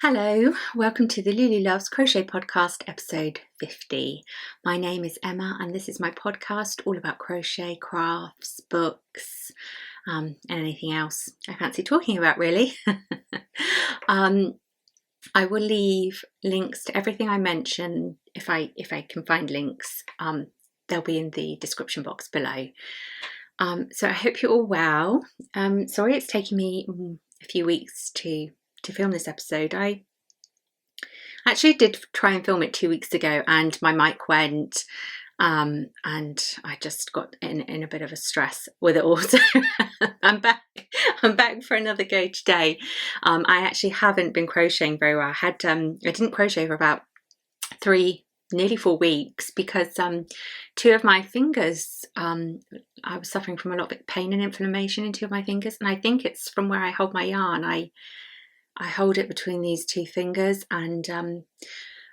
Hello, welcome to the Lulu Loves Crochet podcast episode 50. My name is Emma and this is my podcast all about crochet, crafts, books, and anything else I fancy talking about really. I will leave links to everything I mention if I can find links. They'll be in the description box below. So I hope you're all well. Sorry it's taken me a few weeks to film this episode. I actually did try and film it 2 weeks ago and my mic went and I just got in a bit of a stress with it all. So I'm back for another go today. I actually haven't been crocheting very well. I didn't crochet for about nearly 4 weeks because two of my fingers, I was suffering from a lot of pain and inflammation in two of my fingers, and I think it's from where I hold my yarn. I hold it between these two fingers and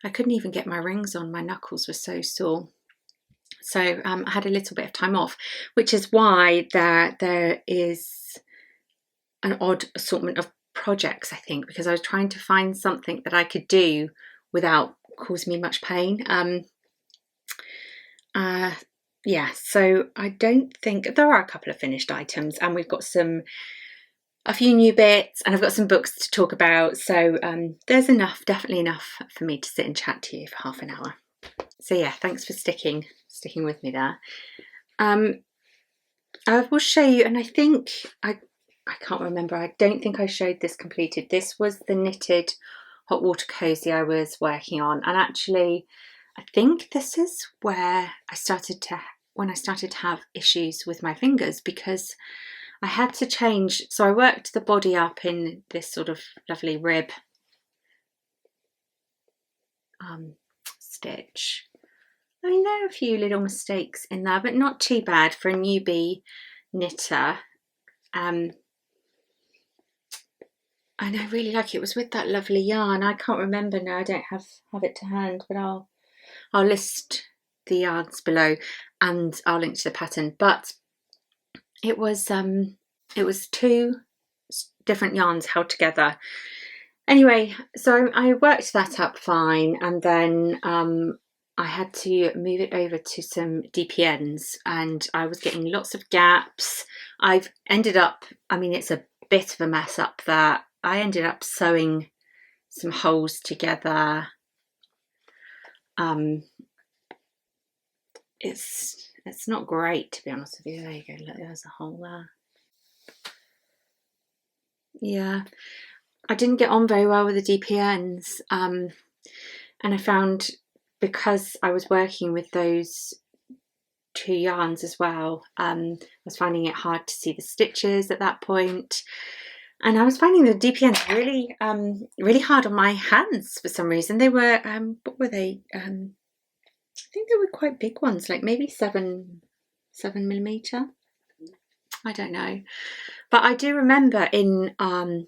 I couldn't even get my rings on. My knuckles were so sore. So I had a little bit of time off, which is why there is an odd assortment of projects, I think, because I was trying to find something that I could do without causing me much pain. Yeah, so I don't think there are a couple of finished items, and we've got a few new bits, and I've got some books to talk about, so there's definitely enough for me to sit and chat to you for half an hour. So yeah, thanks for sticking with me there. I will show you, and I think I can't remember, I don't think I showed this completed. This was the knitted hot water cozy I was working on, and actually I think this is where I started to have issues with my fingers, because I had to change. So I worked the body up in this sort of lovely rib stitch. I mean, there are a few little mistakes in there, but not too bad for a newbie knitter. And I really like it. It was with that lovely yarn. I can't remember now. I don't have it to hand, but I'll list the yarns below and I'll link to the pattern. But it was two different yarns held together. Anyway, so I worked that up fine, and then I had to move it over to some DPNs, and I was getting lots of gaps. I've ended up, I mean, it's a bit of a mess up there. I ended up sewing some holes together. It's not great, to be honest with you. There you go, look, there's a hole there. Yeah, I didn't get on very well with the DPNs, and I found, because I was working with those two yarns as well, I was finding it hard to see the stitches at that point, and I was finding the DPNs really really hard on my hands for some reason. They were what were they? I think they were quite big ones, like maybe 7mm. I don't know, but I do remember in one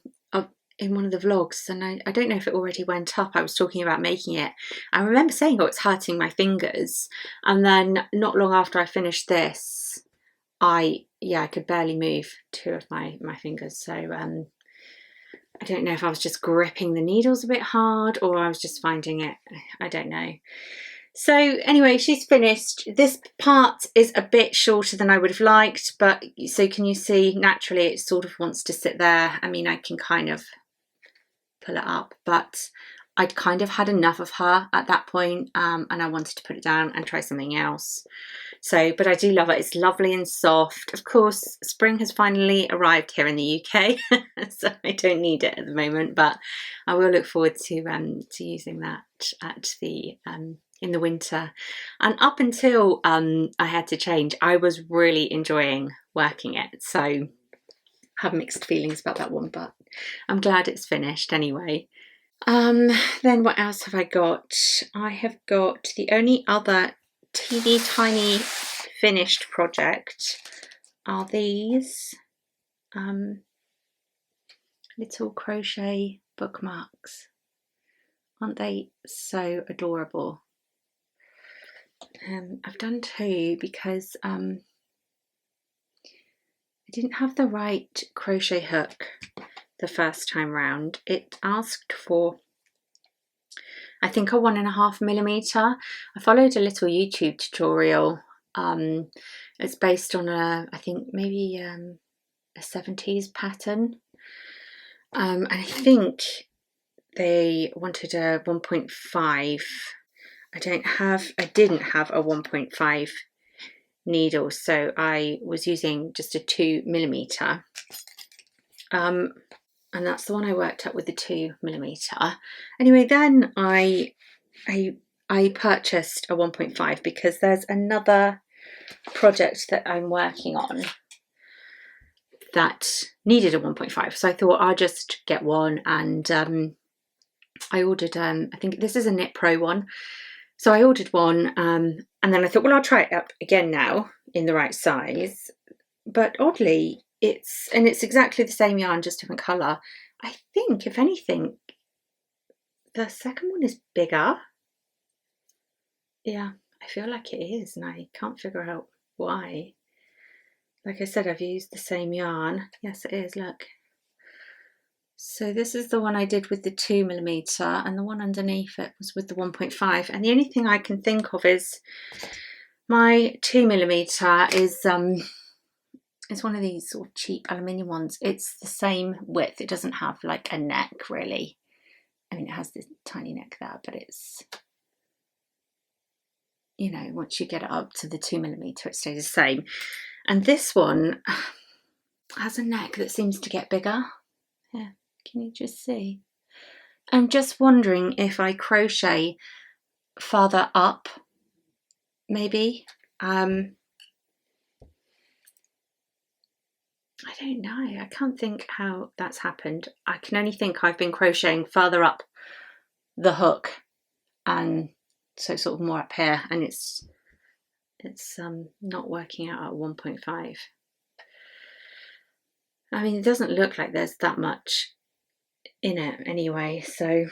of the vlogs, and I don't know if it already went up, I was talking about making it. I remember saying, oh, it's hurting my fingers, and then not long after I finished this, I could barely move two of my fingers. So I don't know if I was just gripping the needles a bit hard or I was just finding it, I don't know. So anyway, she's finished. This part is a bit shorter than I would have liked, but so can you see, naturally it sort of wants to sit there. I mean, I can kind of pull it up, but I'd kind of had enough of her at that point, and I wanted to put it down and try something else. So, but I do love it. It's lovely and soft. Of course, spring has finally arrived here in the UK, so I don't need it at the moment, but I will look forward to using that at the in the winter. And up until I had to change, I was really enjoying working it. So I have mixed feelings about that one, but I'm glad it's finished anyway. Then what else have I got? I have got the only other teeny tiny finished project are these little crochet bookmarks. Aren't they so adorable? I've done two because I didn't have the right crochet hook the first time round. It asked for I think a 1.5mm. I followed a little YouTube tutorial. It's based on I think maybe a 70s pattern. And I think they wanted a 1.5. I didn't have a 1.5 needle, so I was using just a 2mm. And that's the one I worked up with, the 2mm. Anyway, then I purchased a 1.5 because there's another project that I'm working on that needed a 1.5. So I thought I'll just get one, and I ordered, I think this is a Knit Pro one. So I ordered one, and then I thought, well, I'll try it up again now in the right size. But oddly, it's exactly the same yarn, just different colour. I think, if anything, the second one is bigger. Yeah, I feel like it is, and I can't figure out why. Like I said, I've used the same yarn. Yes, it is, look. So this is the one I did with the 2mm, and the one underneath it was with the 1.5. And the only thing I can think of is my 2mm is one of these sort of cheap aluminium ones. It's the same width. It doesn't have like a neck really. I mean, it has this tiny neck there, but it's, you know, once you get it up to the 2mm, it stays the same. And this one has a neck that seems to get bigger. Yeah, can you just see? I'm just wondering if I crochet farther up, maybe. I don't know. I can't think how that's happened. I can only think I've been crocheting further up the hook, and so sort of more up here, and it's not working out at 1.5. I mean, it doesn't look like there's that much in it anyway, so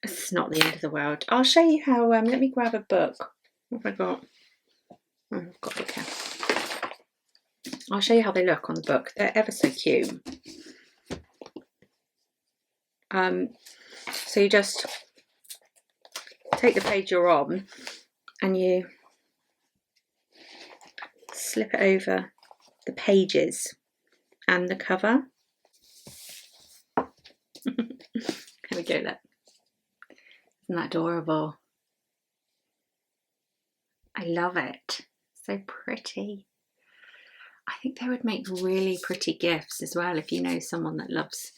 it's not the end of the world. I'll show you how. Let me grab a book. What have I got? Oh, I've got a book here. I'll show you how they look on the book. They're ever so cute. So you just take the page you're on and you slip it over the pages and the cover. Here we go, look. Isn't that adorable? I love it. So pretty. I think they would make really pretty gifts as well if you know someone that loves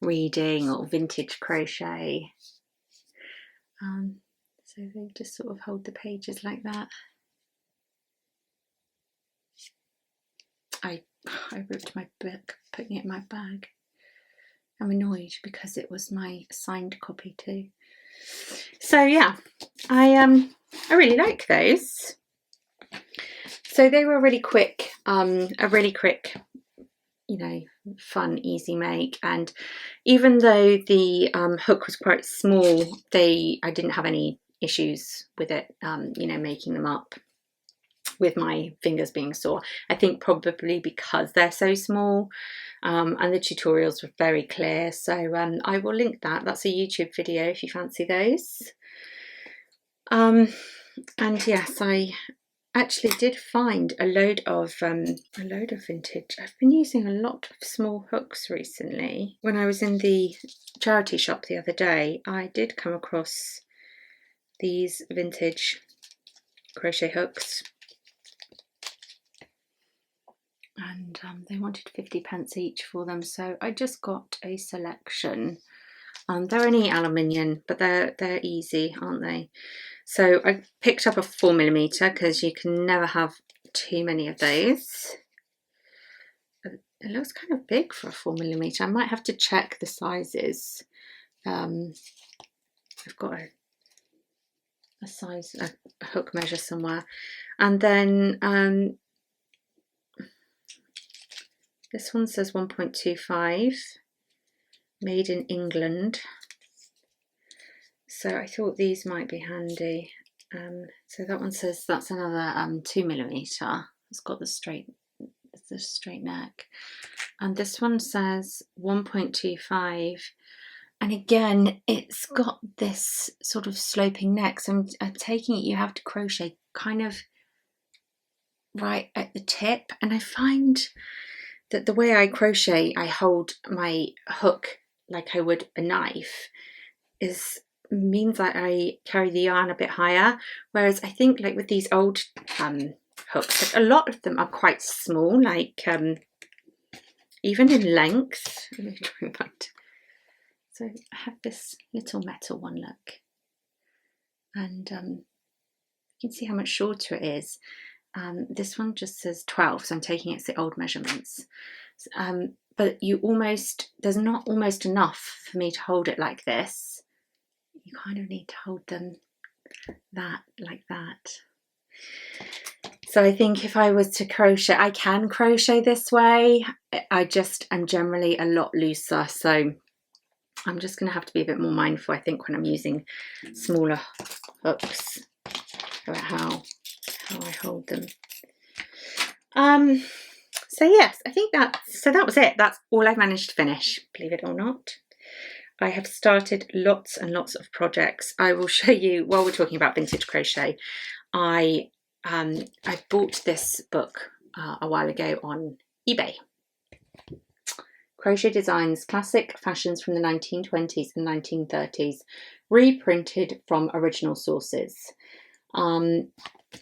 reading or vintage crochet. So they just sort of hold the pages like that. I ripped my book putting it in my bag. I'm annoyed because it was my signed copy too. So yeah, I really like those. So they were really quick, a really quick, you know, fun, easy make. And even though the hook was quite small, I didn't have any issues with it, you know, making them up with my fingers being sore. I think probably because they're so small, and the tutorials were very clear. So I will link that. That's a YouTube video if you fancy those. And yes, I actually did find a load of vintage. I've been using a lot of small hooks recently. When I was in the charity shop the other day, I did come across these vintage crochet hooks, and they wanted 50p each for them, so I just got a selection. They're only aluminium, but they're easy, aren't they? So I picked up a 4mm because you can never have too many of those. It looks kind of big for a 4mm. I might have to check the sizes. I've got a size, a hook measure somewhere. And then this one says 1.25, made in England. So I thought these might be handy. So that one says that's another 2mm. It's got the straight neck. And this one says 1.25, And again, it's got this sort of sloping neck, so I'm taking it you have to crochet kind of right at the tip, and I find that the way I crochet, I hold my hook like I would a knife, means that I carry the yarn a bit higher, whereas I think like with these old hooks, like a lot of them are quite small, like even in length. Let me try and find. So I have this little metal one, look, and you can see how much shorter it is. This one just says 12, so I'm taking it's the old measurements. But there's not almost enough for me to hold it like this. You kind of need to hold them like that. So I think if I was to crochet, I can crochet this way. I'm generally a lot looser, so I'm just going to have to be a bit more mindful, I think, when I'm using smaller hooks about how I hold them. So yes, I think that was it. That's all I've managed to finish, believe it or not. I have started lots and lots of projects. I will show you while we're talking about vintage crochet. I bought this book a while ago on eBay. Crochet Designs, Classic Fashions from the 1920s and 1930s, reprinted from original sources.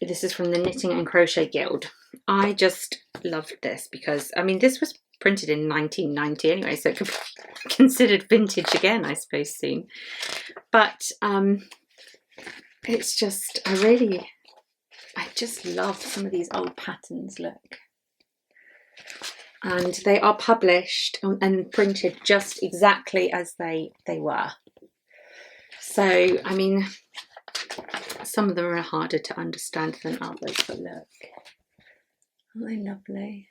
This is from the Knitting and Crochet Guild. I just loved this because, I mean, this was printed in 1990 anyway, so it could be considered vintage again, I suppose, soon. But it's just, I just love some of these old patterns, look. And they are published and printed just exactly as they were. So, I mean, some of them are harder to understand than others, but look, aren't they lovely?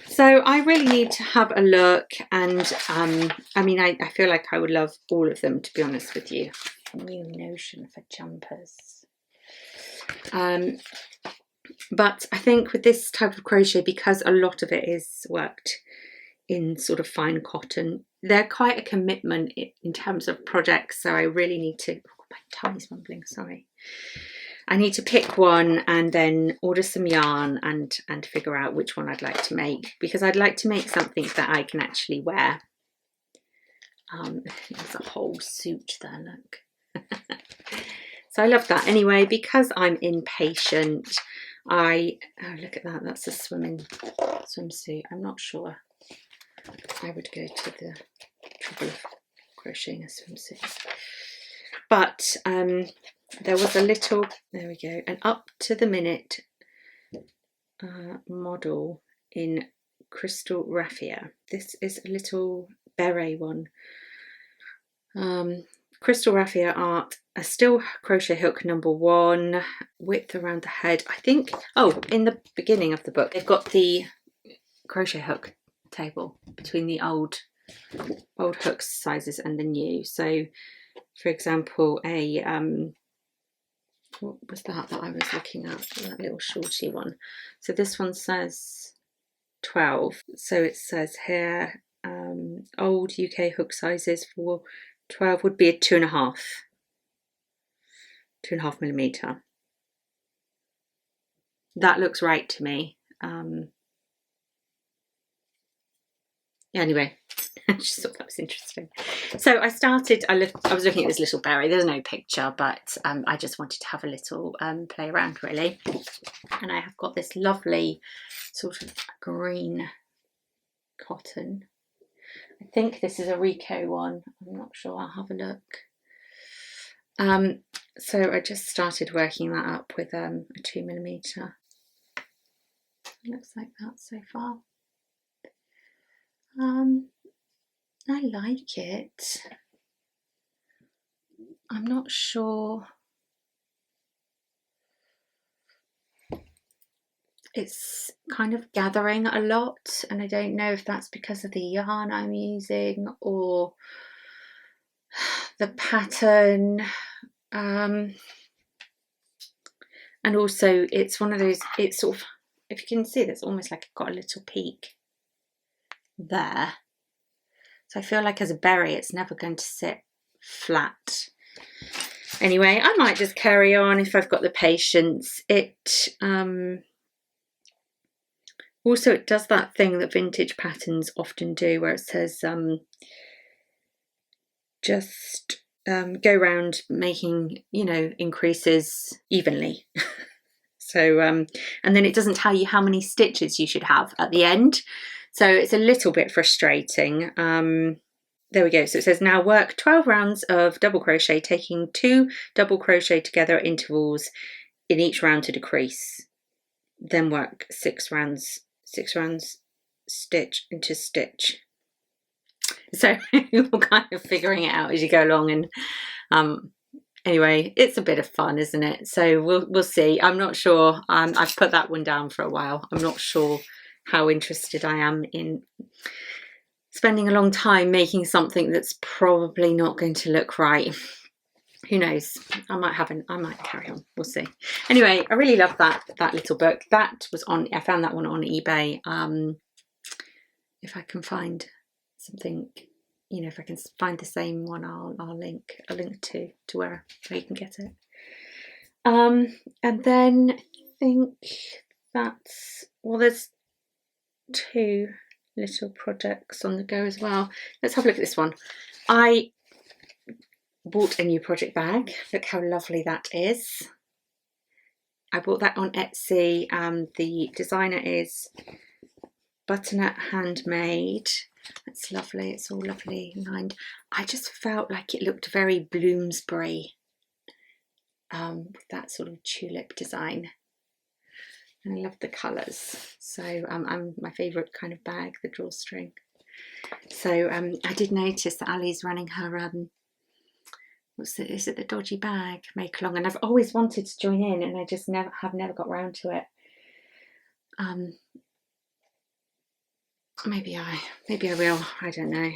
So I really need to have a look, and I mean, I feel like I would love all of them, to be honest with you. New notion for jumpers. But I think with this type of crochet, because a lot of it is worked in sort of fine cotton, they're quite a commitment in terms of projects. So I really need to, oh, my tummy's mumbling, sorry. I need to pick one and then order some yarn and figure out which one I'd like to make, because I'd like to make something that I can actually wear. There's a whole suit there, look. So I love that. Anyway, because I'm impatient, oh, look at that, that's a swimsuit. I'm not sure I would go to the trouble of crocheting a swimsuit. But there was a little, there we go, an up to the minute model in crystal raffia. This is a little beret one. Crystal raffia art, a still crochet hook #1, width around the head. I think, oh, in the beginning of the book, they've got the crochet hook table between the old hook sizes and the new. So, for example, what was that I was looking at? That little shorty one. So this one says 12. So it says here, old UK hook sizes for 12 would be a 2.5 millimeter. That looks right to me. Yeah, anyway, I just thought that was interesting. So I was looking at this little berry. There's no picture, but I just wanted to have a little play around, really. And I have got this lovely sort of green cotton. I think this is a Rico one. I'm not sure. I'll have a look. So I just started working that up with a 2 millimeter. It looks like that so far. I like it. I'm not sure. It's kind of gathering a lot, and I don't know if that's because of the yarn I'm using or the pattern. And also it's one of those, it's sort of, if you can see, there's almost like got a little peak there. So I feel like as a berry, it's never going to sit flat. Anyway, I might just carry on if I've got the patience. Also, it does that thing that vintage patterns often do where it says just go around making, increases evenly. So, and then it doesn't tell you how many stitches you should have at the end. So it's a little bit frustrating. There we go. So it says now work 12 rounds of double crochet, taking 2 double crochet together at intervals in each round to decrease. Then work 6 rounds, stitch into stitch. So you're kind of figuring it out as you go along, and anyway, it's a bit of fun, isn't it? So we'll see. I'm not sure. I've put that one down for a while. I'm not sure how interested I am in spending a long time making something that's probably not going to look right. Who knows? I might carry on. We'll see. Anyway, I really love that little book. That was on. I found that one on eBay. If I can find something, if I can find the same one, I'll link to where you can get it. And then I think there's 2 little projects on the go as well. Let's have a look at this one. I bought a new project bag. Look how lovely that is. I bought that on Etsy. The designer is Butternut Handmade. It's lovely. It's all lovely lined. I just felt like it looked very Bloomsbury with that sort of tulip design. And I love the colours. So my favourite kind of bag, the drawstring. So I did notice that Ali's running her is it the dodgy bag make along, and I've always wanted to join in, and I just never got round to it. Maybe I will. I don't know.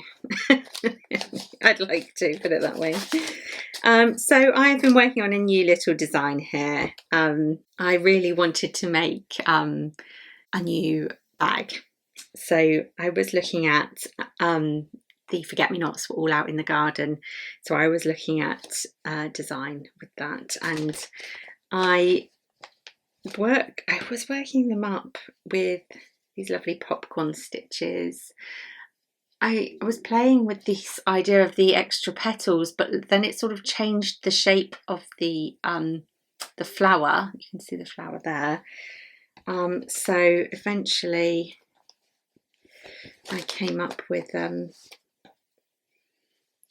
I'd like to put it that way. So I've been working on a new little design here. I really wanted to make a new bag. So I was looking at the forget-me-nots were all out in the garden. So I was looking at design with that, and I was working them up with these lovely popcorn stitches. I was playing with this idea of the extra petals, but then it sort of changed the shape of the flower. You can see the flower there. So eventually I came up with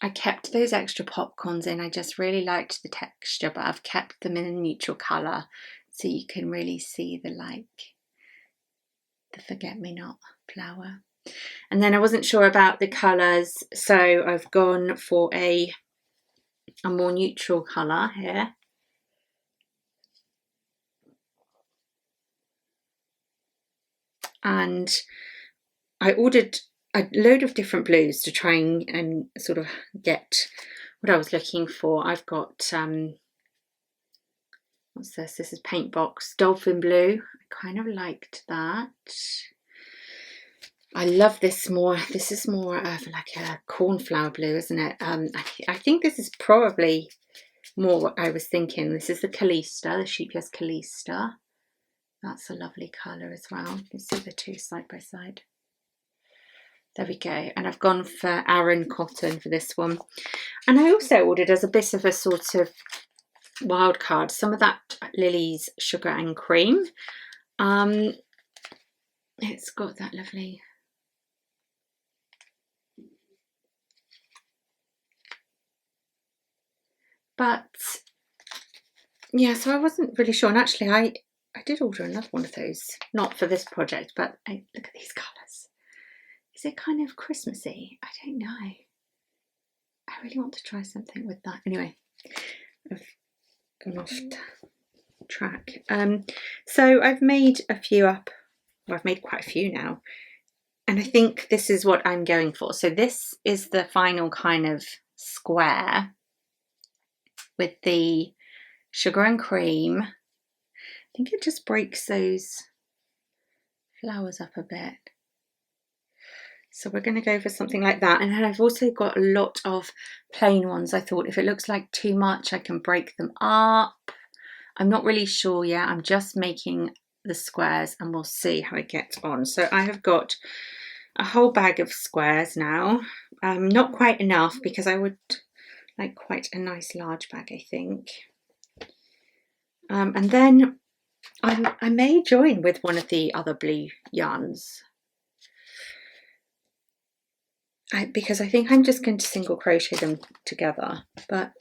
I kept those extra popcorns in. I just really liked the texture, but I've kept them in a neutral colour so you can really see the forget-me-not flower. And then I wasn't sure about the colours, so I've gone for a more neutral colour here. And I ordered a load of different blues to try and sort of get what I was looking for. I've got what's this? This is Paint Box Dolphin Blue. I kind of liked that. I love this more. This is more of like a cornflower blue, isn't it? I think this is probably more what I was thinking. This is the Calista, the Sheepy's Calista. That's a lovely colour as well. You can see the 2 side by side. There we go. And I've gone for Aran cotton for this one. And I also ordered as a bit of a sort of wild card some of that Lily's Sugar and Cream. It's got that lovely yeah, so I wasn't really sure. And actually I did order another one of those, not for this project, but look at these colours. Is it kind of Christmassy? I don't know. I really want to try something with that. Anyway, I've gone off track. So I've made a few up. Well, I've made quite a few now. And I think this is what I'm going for. So this is the final kind of square with the Sugar and Cream. I think it just breaks those flowers up a bit. So we're going to go for something like that. And then I've also got a lot of plain ones. I thought if it looks like too much, I can break them up. I'm not really sure yet. I'm just making the squares and we'll see how it gets on. So I have got a whole bag of squares now. Not quite enough because I would like quite a nice large bag, I think. And then I may join with one of the other blue yarns. Because I think I'm just going to single crochet them together. But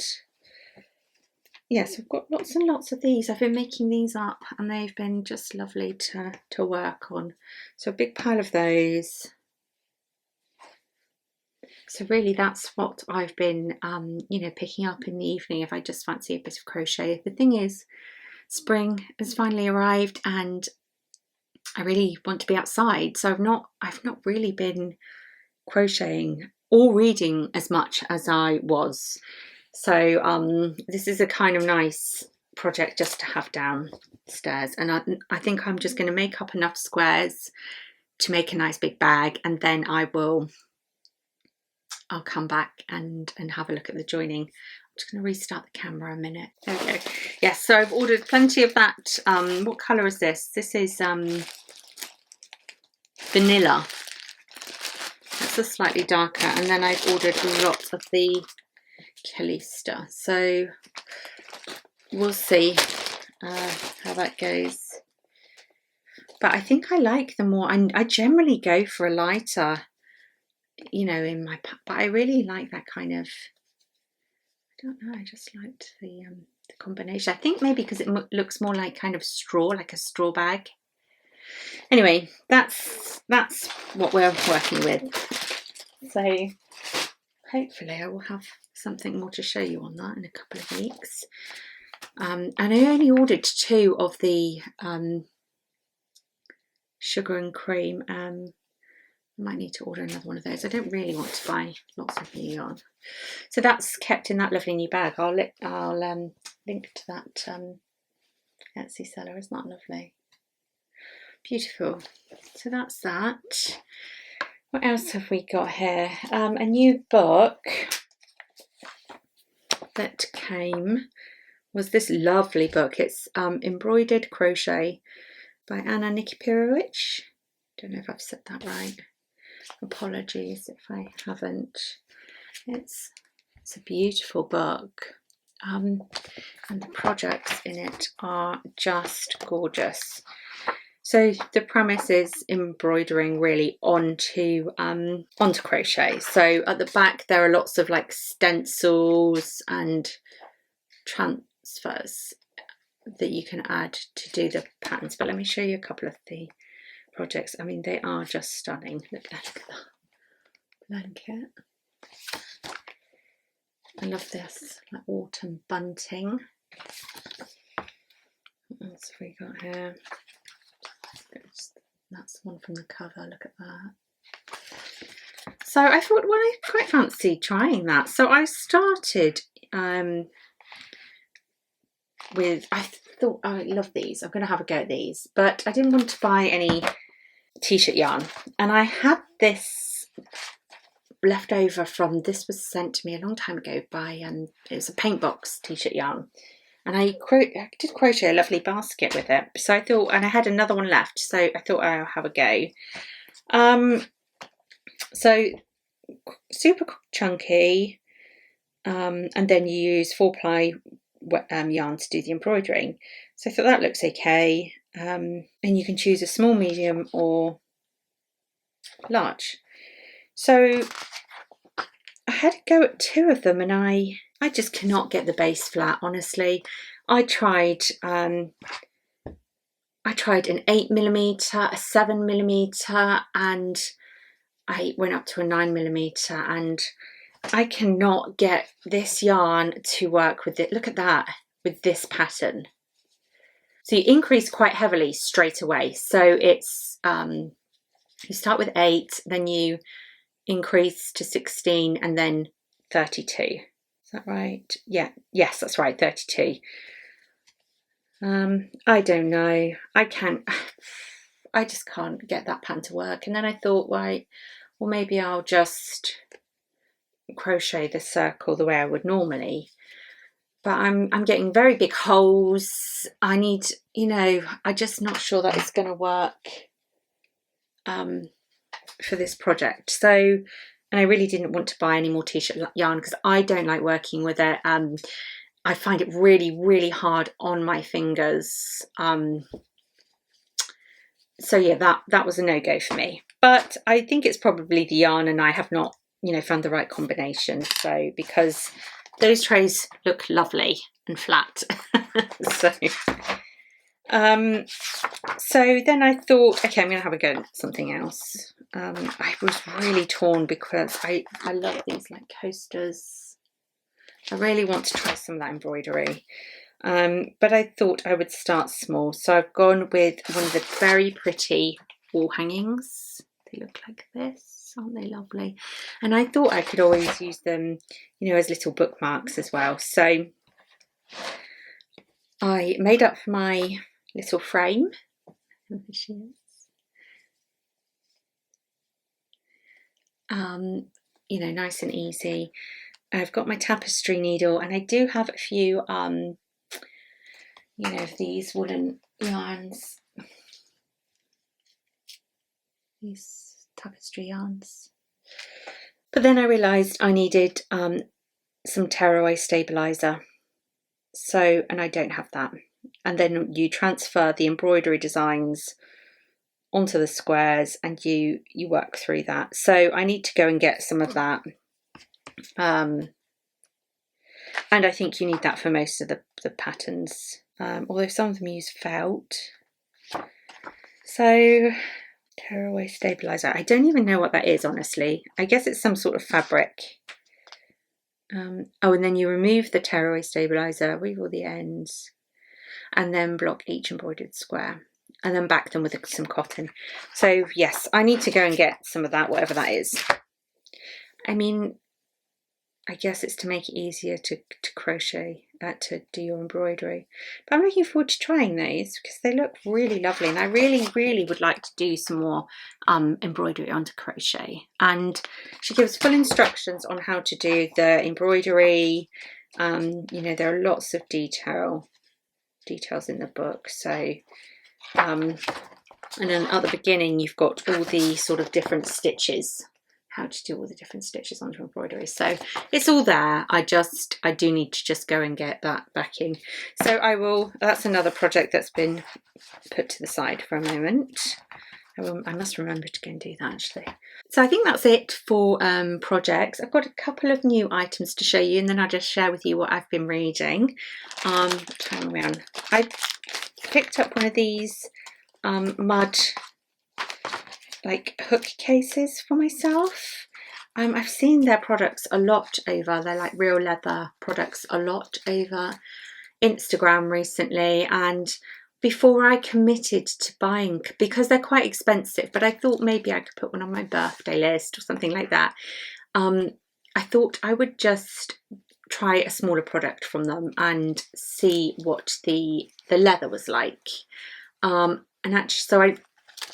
yes, I've got lots and lots of these. I've been making these up and they've been just lovely to work on. So a big pile of those. So really that's what I've been, you know, picking up in the evening if I just fancy a bit of crochet. The thing is, spring has finally arrived and I really want to be outside. So I've not really been crocheting or reading as much as I was. So this is a kind of nice project just to have downstairs. And I think I'm just going to make up enough squares to make a nice big bag and then I'll come back and have a look at the joining. I'm just going to restart the camera a minute. There we go. Yes, so I've ordered plenty of that. What colour is this? This is vanilla. That's a slightly darker. And then I've ordered a lot of the Calista. So we'll see how that goes. But I think I like the more, I generally go for a lighter, you know, in my, but I really like that kind of, I don't know, I just liked the combination. I think maybe because it looks more like kind of straw, like a straw bag. Anyway, that's what we're working with. So hopefully I will have something more to show you on that in a couple of weeks. And I only ordered 2 of the sugar and cream. I might need to order another one of those. I don't really want to buy lots of new yarn. So that's kept in that lovely new bag. I'll link to that Etsy seller. Isn't that lovely? Beautiful. So that's that. What else have we got here? A new book that came was this lovely book. It's Embroidered Crochet by Nikipirowicz. Don't know if I've said that right. Apologies if I haven't. It's a beautiful book, and the projects in it are just gorgeous. So the premise is embroidering really onto crochet. So at the back there are lots of like stencils and transfers that you can add to do the patterns. But let me show you a couple of the projects. I mean, they are just stunning. Look at that blanket. I love this, like autumn bunting. What else have we got here? That's one from the cover. Look at that. So I thought, well, I quite fancied trying that. So I started with, I thought, oh, I love these. I'm going to have a go at these, but I didn't want to buy any t-shirt yarn, and I had this left over from, this was sent to me a long time ago by it was a paint box t-shirt yarn, and I did crochet a lovely basket with it. So I thought, and I had another one left, so I thought I'll have a go. So super chunky, and then you use 4-ply yarn to do the embroidering. So I thought that looks okay. And you can choose a small, medium or large. So I had to go at 2 of them, and I just cannot get the base flat, honestly. I tried an 8mm, a 7mm, and I went up to a 9mm, and I cannot get this yarn to work with it. Look at that, with this pattern. So you increase quite heavily straight away. So it's, you start with 8, then you increase to 16 and then 32. Is that right? Yeah, yes, that's right, 32. I don't know. I just can't get that pattern to work. And then I thought, right, or maybe I'll just crochet the circle the way I would normally. But I'm getting very big holes. I need, you know, I'm just not sure that it's going to work for this project. So, and I really didn't want to buy any more t-shirt yarn because I don't like working with it. I find it really, really hard on my fingers. So yeah, that was a no-go for me. But I think it's probably the yarn, and I have not, you know, found the right combination. So because those trays look lovely and flat. So then I thought, okay, I'm going to have a go at something else. I was really torn because I love these like coasters. I really want to try some of that embroidery. But I thought I would start small. So I've gone with one of the very pretty wall hangings. They look like this, aren't they lovely? And I thought I could always use them, you know, as little bookmarks as well. So I made up my little frame. There she is. You know, nice and easy. I've got my tapestry needle, and I do have a few you know, these woolen yarns, these tapestry yarns. But then I realised I needed some tearaway stabiliser. So, and I don't have that. And then you transfer the embroidery designs onto the squares and you work through that. So I need to go and get some of that. And I think you need that for most of the patterns. Although some of them use felt. So, tearaway stabiliser. I don't even know what that is, honestly. I guess it's some sort of fabric. Oh, and then you remove the tearaway stabiliser, weave all the ends, and then block each embroidered square, and then back them with some cotton. So, yes, I need to go and get some of that, whatever that is. I mean, I guess it's to make it easier to crochet, to do your embroidery. But I'm looking forward to trying those because they look really lovely, and I really, really would like to do some more embroidery onto crochet. And she gives full instructions on how to do the embroidery. You know, there are lots of details in the book. So, and then at the beginning, you've got all the sort of different stitches, how to do all the different stitches onto embroidery. So it's all there. I do need to just go and get that backing. So that's another project that's been put to the side for a moment. I must remember to go and do that actually. So I think that's it for projects. I've got a couple of new items to show you, and then I'll just share with you what I've been reading. Turn around. I picked up one of these mud like hook cases for myself. I've seen their products a lot over, they're like real leather products, a lot over Instagram recently, and before I committed to buying, because they're quite expensive, but I thought maybe I could put one on my birthday list or something like that. I thought I would just try a smaller product from them and see what the leather was like. And actually, so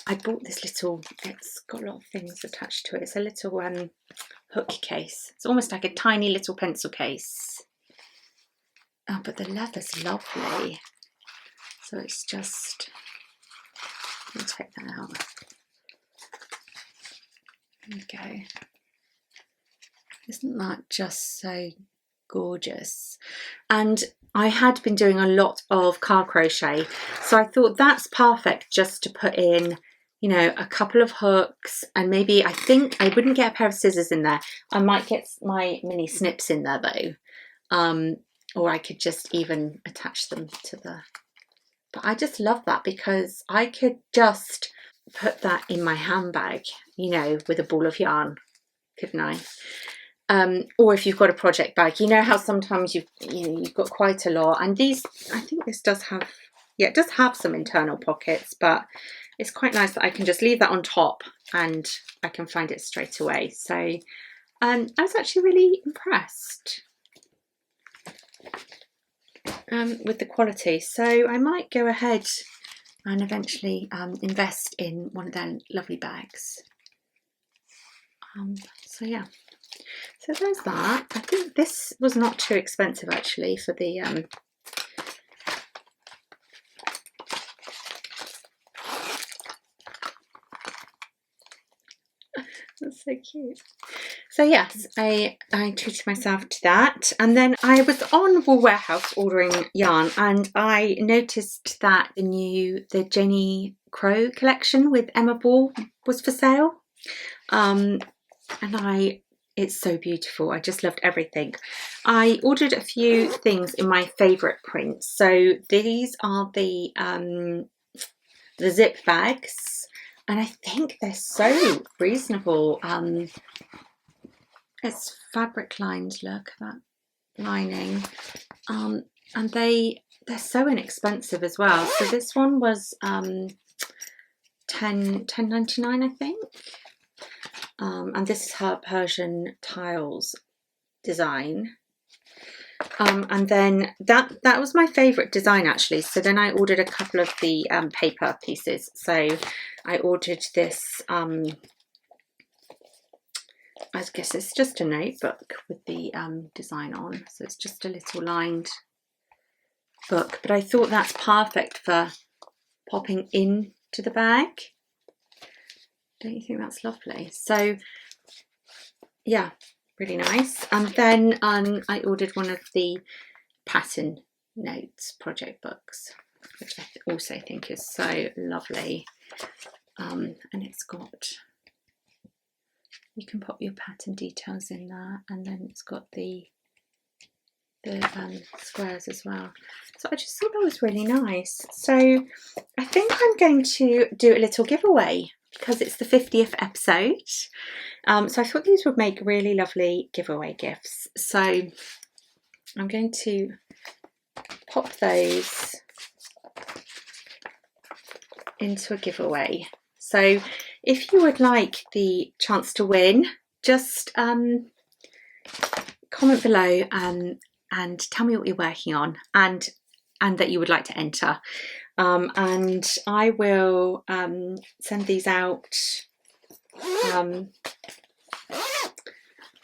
I bought this little, it's got a lot of things attached to it. It's a little hook case. It's almost like a tiny little pencil case. Oh, but the leather's lovely. So it's just, let me take that out. There we go. Isn't that just so gorgeous? And I had been doing a lot of card crochet, so I thought that's perfect just to put in, you know, a couple of hooks, and maybe, I think I wouldn't get a pair of scissors in there. I might get my mini snips in there though, or I could just even attach them to the, but I just love that because I could just put that in my handbag, you know, with a ball of yarn, couldn't I? Or if you've got a project bag, you know how sometimes you've got quite a lot, and these, I think this does have, yeah, it does have some internal pockets, but it's quite nice that I can just leave that on top and I can find it straight away. So I was actually really impressed with the quality. So I might go ahead and eventually invest in one of their lovely bags. So yeah, so there's that. I think this was not too expensive actually for the that's so cute. So yes, I treated myself to that, and then I was on Wool Warehouse ordering yarn, and I noticed that the Jenny Crow collection with Emma Ball was for sale, and it's so beautiful. I just loved everything. I ordered a few things in my favourite prints. So these are the zip bags, and I think they're so reasonable. It's fabric lined, look at that lining, and they're so inexpensive as well. So this one was $10.99 I think, and this is her Persian tiles design, and then that was my favorite design actually. So then I ordered a couple of the paper pieces. So I ordered this I guess it's just a notebook with the design on, so it's just a little lined book, but I thought that's perfect for popping into the bag. Don't you think that's lovely? So yeah, really nice. And then I ordered one of the pattern notes project books, which I also think is so lovely, and it's got, you can pop your pattern details in there, and then it's got the squares as well. So I just thought that was really nice. So I think I'm going to do a little giveaway because it's the 50th episode. So I thought these would make really lovely giveaway gifts. So I'm going to pop those into a giveaway. So if you would like the chance to win, just comment below and tell me what you're working on and that you would like to enter. And I will send these out.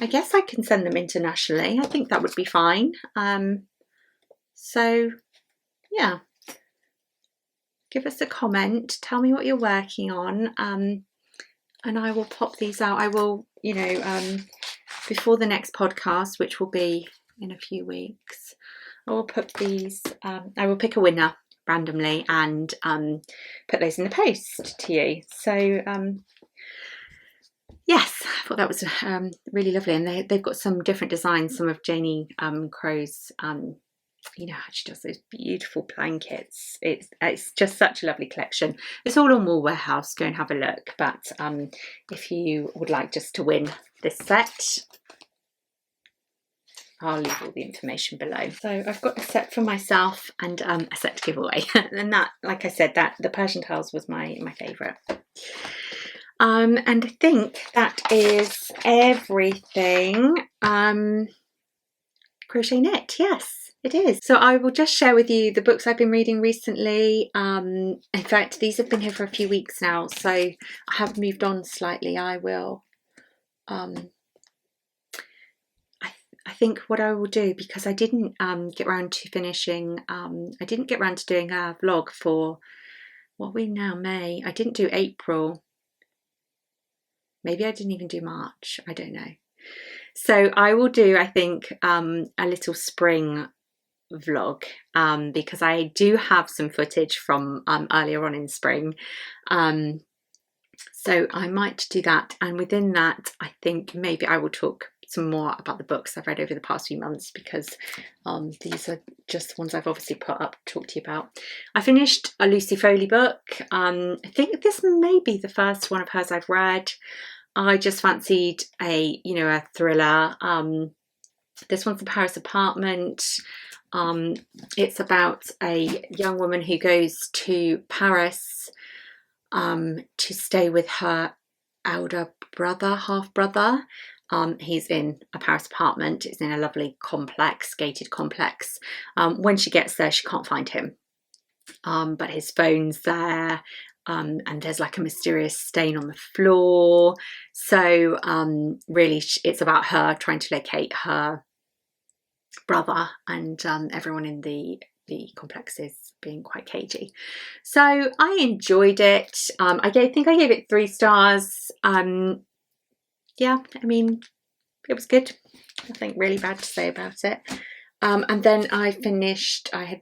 I guess I can send them internationally. I think that would be fine. So yeah, give us a comment, tell me what you're working on, and I will pop these out. I will, before the next podcast, which will be in a few weeks, I will put these, I will pick a winner randomly and put those in the post to you. So yes, I thought that was really lovely, and they've got some different designs, some of Janie Crow's, she does those beautiful blankets. It's just such a lovely collection. It's all on Wool Warehouse, go and have a look. But if you would like just to win this set, I'll leave all the information below. So I've got a set for myself and a set to give away. And that, like I said, that the Persian tiles was my favourite. And I think that is everything. Crochet Knit, yes. It is. So I will just share with you the books I've been reading recently. In fact, these have been here for a few weeks now, so I have moved on slightly. I will, I think what I will do, because I didn't get around to finishing, I didn't get around to doing a vlog for, what are we now, May? I didn't do April. Maybe I didn't even do March. I don't know. So I will do, I think, a little spring vlog, because I do have some footage from earlier on in spring, so I might do that, and within that I think maybe I will talk some more about the books I've read over the past few months, because these are just the ones I've obviously put up to talk to you about. I finished a Lucy Foley book. I think this may be the first one of hers I've read. I just fancied a thriller. This one's The Paris Apartment. It's about a young woman who goes to Paris to stay with her elder brother, half brother. He's in a Paris apartment. It's in a lovely complex, gated complex. When she gets there, she can't find him. But his phone's there, and there's like a mysterious stain on the floor. So really it's about her trying to locate her brother, and everyone in the complex is being quite cagey. So I enjoyed it. I think I gave it 3 stars. Yeah, I mean, it was good. Nothing really bad to say about it. And then I had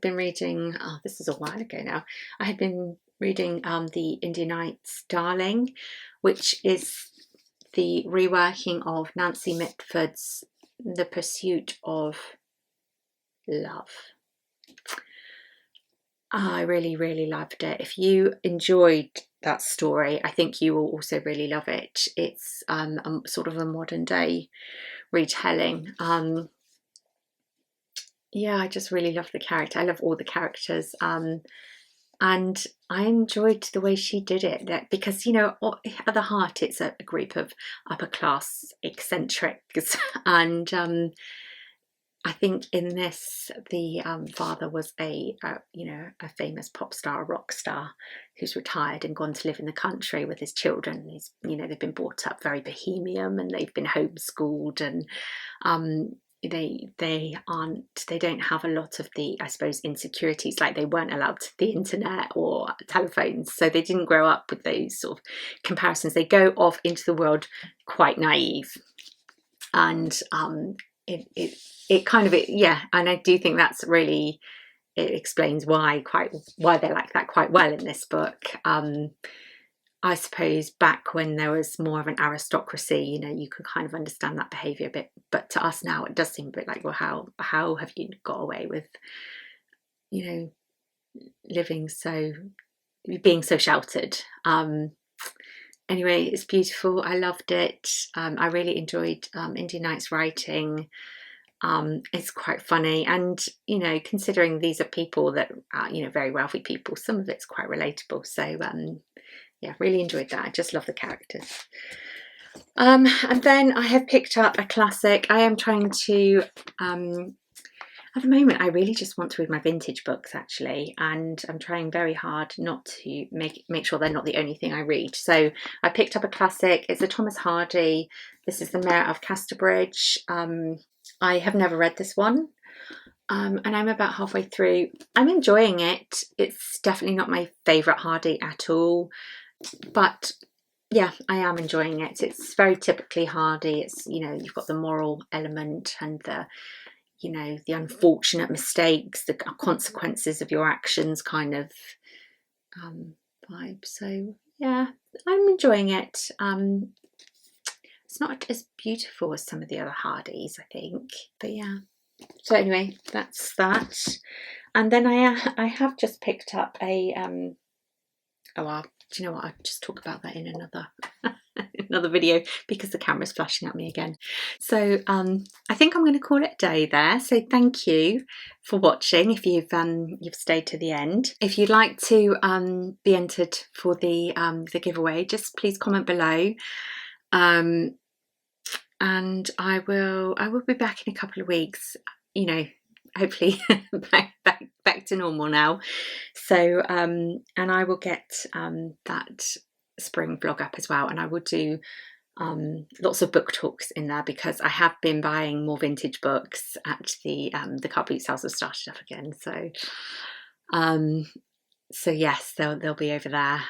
been reading, this is a while ago now, I had been reading the Indian Nights Darling, which is the reworking of Nancy Mitford's The Pursuit of Love. I really, really loved it. If you enjoyed that story, I think you will also really love it. It's sort of a modern day retelling. Yeah, I just really love the character. I love all the characters. And I enjoyed the way she did it, because, you know, at the heart, it's a group of upper class eccentrics. And I think in this, the father was a famous pop star, a rock star, who's retired and gone to live in the country with his children. They've been brought up very bohemian, and they've been homeschooled, and they don't have a lot of the, I suppose, insecurities, like they weren't allowed the internet or telephones, so they didn't grow up with those sort of comparisons. They go off into the world quite naive, and it kind of, yeah, and I do think that's really, it explains why they're like that quite well in this book. I suppose back when there was more of an aristocracy, you know, you could kind of understand that behaviour a bit, but to us now it does seem a bit like, well, how have you got away with, you know, being so sheltered? Anyway, it's beautiful. I loved it. I really enjoyed Indian Nights writing. It's quite funny, and, you know, considering these are people that are, you know, very wealthy people, some of it's quite relatable. So yeah, really enjoyed that. I just love the characters. And then I have picked up a classic. I am trying to at the moment, I really just want to read my vintage books, actually, and I'm trying very hard not to make sure they're not the only thing I read. So I picked up a classic. It's a Thomas Hardy. This is The Mayor of Casterbridge. I have never read this one, and I'm about halfway through. I'm enjoying it. It's definitely not my favourite Hardy at all, but yeah, I am enjoying it. It's very typically Hardy. It's, you know, you've got the moral element and the, you know, the unfortunate mistakes, the consequences of your actions kind of vibe. So yeah, I'm enjoying it. It's not as beautiful as some of the other Hardys, I think, but yeah. So anyway, that's that. And then I have just picked up a do you know what? I'll just talk about that in another video, because the camera's flashing at me again. So I think I'm going to call it a day there. So thank you for watching. If you've stayed to the end, if you'd like to be entered for the giveaway, just please comment below. And I will be back in a couple of weeks. You know, hopefully back to normal now. So and I will get that spring vlog up as well, and I will do lots of book talks in there, because I have been buying more vintage books at the car boot sales have started up again. So yes, they'll be over there.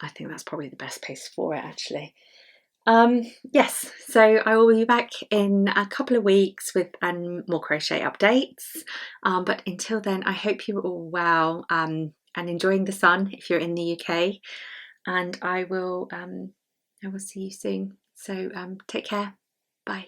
I think that's probably the best place for it, actually. Yes, so I will be back in a couple of weeks with more crochet updates, but until then, I hope you're all well and enjoying the sun if you're in the UK, and I will see you soon. So take care. Bye.